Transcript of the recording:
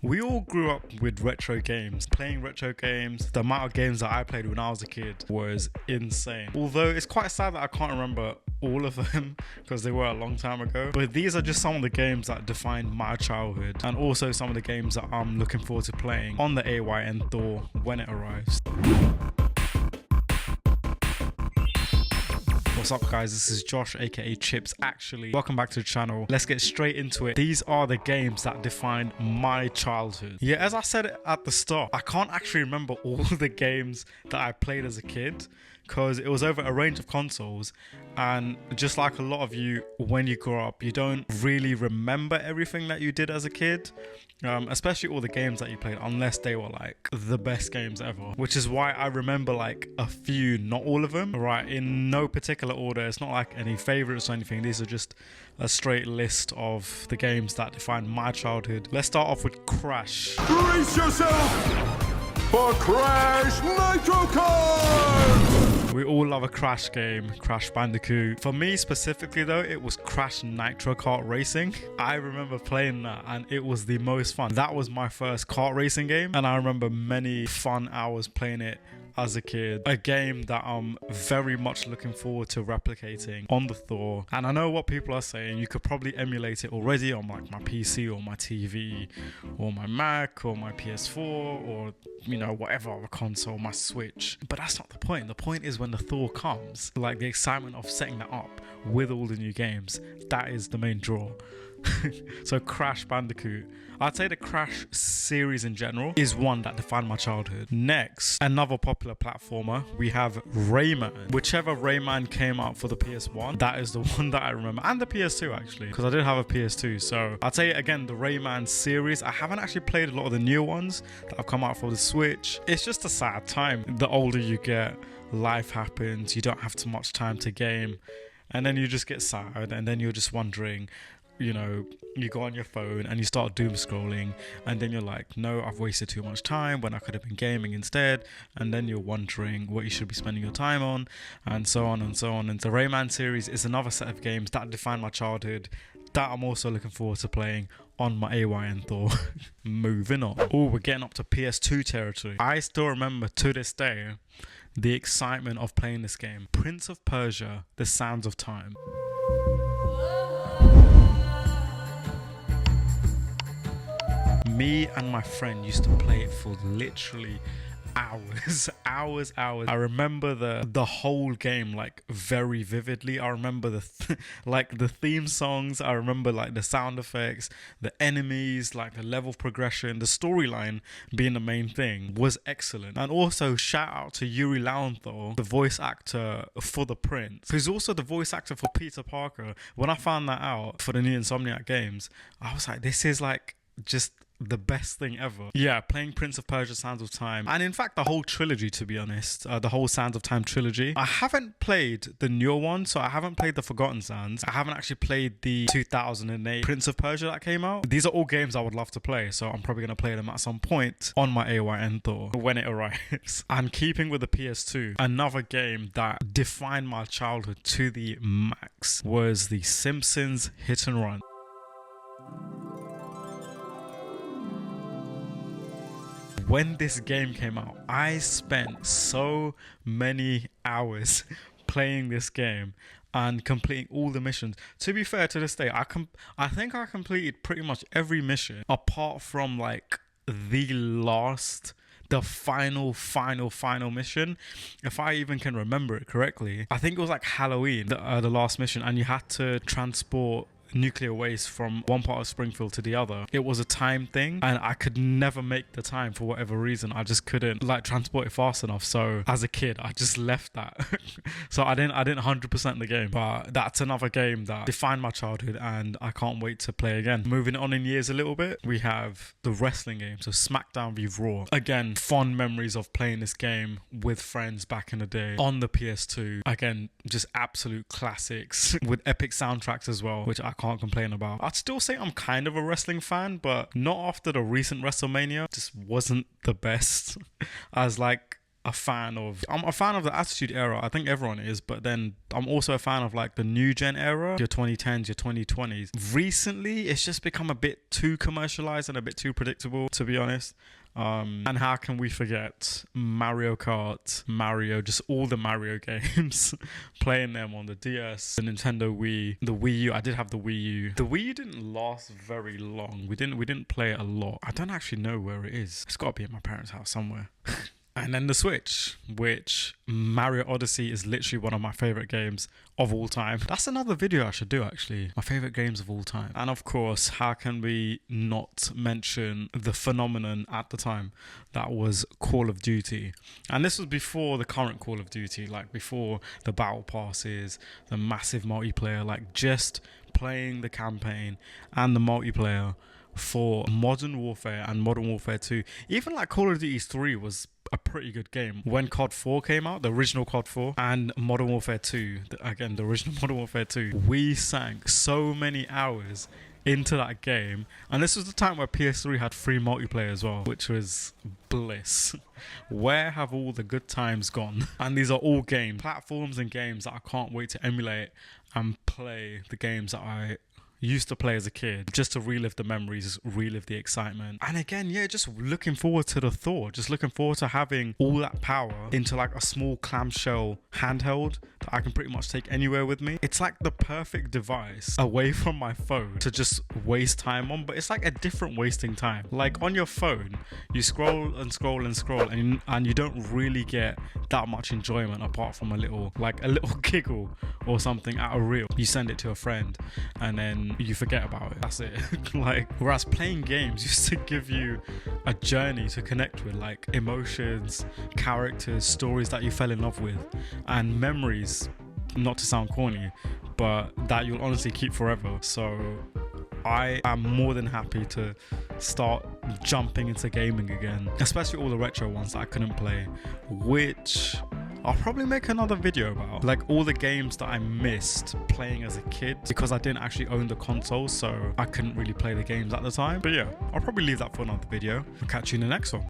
We all grew up with retro games. Playing retro games, the amount of games that I played when I was a kid was insane. Although it's quite sad that I can't remember all of them because they were a long time ago. But these are just some of the games that defined my childhood, and also some of the games that I'm looking forward to playing on the AYN Thor when it arrives. What's up guys, this is Josh aka Chips actually. Welcome back to the channel. Let's get straight into it. These are the games that defined my childhood. Yeah, as I said at the start, I can't actually remember all the games that I played as a kid because it was over a range of consoles, and just like a lot of you, when you grow up, you don't really remember everything that you did as a kid. Especially all the games that you played, unless they were like the best games ever, which is why I remember like a few, not all of them, right, in no particular order. It's not like any favorites or anything. These are just a straight list of the games that defined my childhood. Let's start off with Crash. Brace yourself for Crash Nitro Kart! We all love a Crash game, Crash Bandicoot. For me specifically though, it was Crash Nitro Kart Racing. I remember playing that and it was the most fun. That was my first kart racing game, and I remember many fun hours playing it as a kid. A game that I'm very much looking forward to replicating on the Thor. And I know what people are saying, you could probably emulate it already on like my PC or my TV or my Mac or my PS4 or, you know, whatever other console, my Switch. But that's not the point. The point is when the Thor comes, like the excitement of setting that up with all the new games, that is the main draw. So Crash Bandicoot, I'd say the Crash series in general is one that defined my childhood. Next, another popular platformer, we have Rayman. Whichever Rayman came out for the PS1, that is the one that I remember, and the PS2 actually, because I did have a PS2. So I'd say again the Rayman series. I haven't actually played a lot of the new ones that have come out for the Switch. It's just a sad time. The older you get, life happens, you don't have too much time to game, and then you just get sad, and then you're just wondering, you know, you go on your phone and you start doom scrolling, and then you're like, no, I've wasted too much time when I could have been gaming instead. And then you're wondering what you should be spending your time on, and so on and so on. And the Rayman series is another set of games that defined my childhood that I'm also looking forward to playing on my AYN Thor. Moving on. Oh, we're getting up to PS2 territory. I still remember to this day the excitement of playing this game. Prince of Persia, The Sands of Time. Me and my friend used to play it for literally hours. I remember the whole game like very vividly. I remember the theme songs. I remember like the sound effects, the enemies, like the level progression, the storyline being the main thing was excellent. And also shout out to Yuri Lowenthal, the voice actor for the Prince, who's also the voice actor for Peter Parker. When I found that out for the new Insomniac games, I was like, this is like just the best thing ever. Yeah, playing Prince of Persia Sands of Time, and in fact the whole trilogy, to be honest, the whole Sands of Time trilogy. I haven't played the newer one, so I haven't played the Forgotten Sands. I haven't actually played the 2008 Prince of Persia that came out. These are all games I would love to play, so I'm probably going to play them at some point on my AYN Thor when it arrives. And keeping with the PS2, another game that defined my childhood to the max was the Simpsons Hit and Run. When this game came out, I spent so many hours playing this game and completing all the missions. To be fair, to this day, I think I completed pretty much every mission apart from like the final mission, if I even can remember it correctly. I think it was like Halloween, the last mission, and you had to transport nuclear waste from one part of Springfield to the other. It was a time thing, and I could never make the time for whatever reason. I just couldn't like transport it fast enough. So as a kid, I just left that. So I didn't 100% the game. But that's another game that defined my childhood, and I can't wait to play again. Moving on in years a little bit, we have the wrestling game, so SmackDown v Raw. Again, fond memories of playing this game with friends back in the day on the PS2. Again, just absolute classics with epic soundtracks as well, which I can't complain about. I'd still say I'm kind of a wrestling fan, but not after the recent WrestleMania. Just wasn't the best as like I'm a fan of the Attitude Era. I think everyone is, but then I'm also a fan of like the new gen era, your 2010s, your 2020s. Recently, it's just become a bit too commercialized and a bit too predictable, to be honest. And how can we forget Mario Kart, Mario, just all the Mario games, playing them on the DS, the Nintendo Wii, the Wii U. I did have the Wii U. The Wii U didn't last very long. We didn't play it a lot. I don't actually know where it is. It's got to be at my parents' house somewhere. And then the Switch, which Mario Odyssey is literally one of my favorite games of all time. That's another video I should do, actually. My favorite games of all time. And of course, how can we not mention the phenomenon at the time that was Call of Duty? And this was before the current Call of Duty, like before the battle passes, the massive multiplayer, like just playing the campaign and the multiplayer for Modern Warfare and Modern Warfare 2. Even like Call of Duty 3 was a pretty good game. When COD 4 came out, the original COD 4, and Modern Warfare 2, again, the original Modern Warfare 2, we sank so many hours into that game. And this was the time where PS3 had free multiplayer as well, which was bliss. Where have all the good times gone? And these are all games, platforms and games that I can't wait to emulate and play the games that I used to play as a kid, just to relive the memories, relive the excitement. And again, yeah, just looking forward to the thought, just looking forward to having all that power into like a small clamshell handheld that I can pretty much take anywhere with me. It's like the perfect device away from my phone to just waste time on, but it's like a different wasting time. Like on your phone, you scroll and scroll and scroll, and you don't really get that much enjoyment apart from a little giggle or something at a reel. You send it to a friend and then you forget about it. That's it. Like, whereas playing games used to give you a journey to connect with, like emotions, characters, stories that you fell in love with, and memories, not to sound corny, but that you'll honestly keep forever. So I am more than happy to start jumping into gaming again, especially all the retro ones that I couldn't play, which I'll probably make another video about, like all the games that I missed playing as a kid because I didn't actually own the console, so I couldn't really play the games at the time. But yeah, I'll probably leave that for another video. I'll catch you in the next one.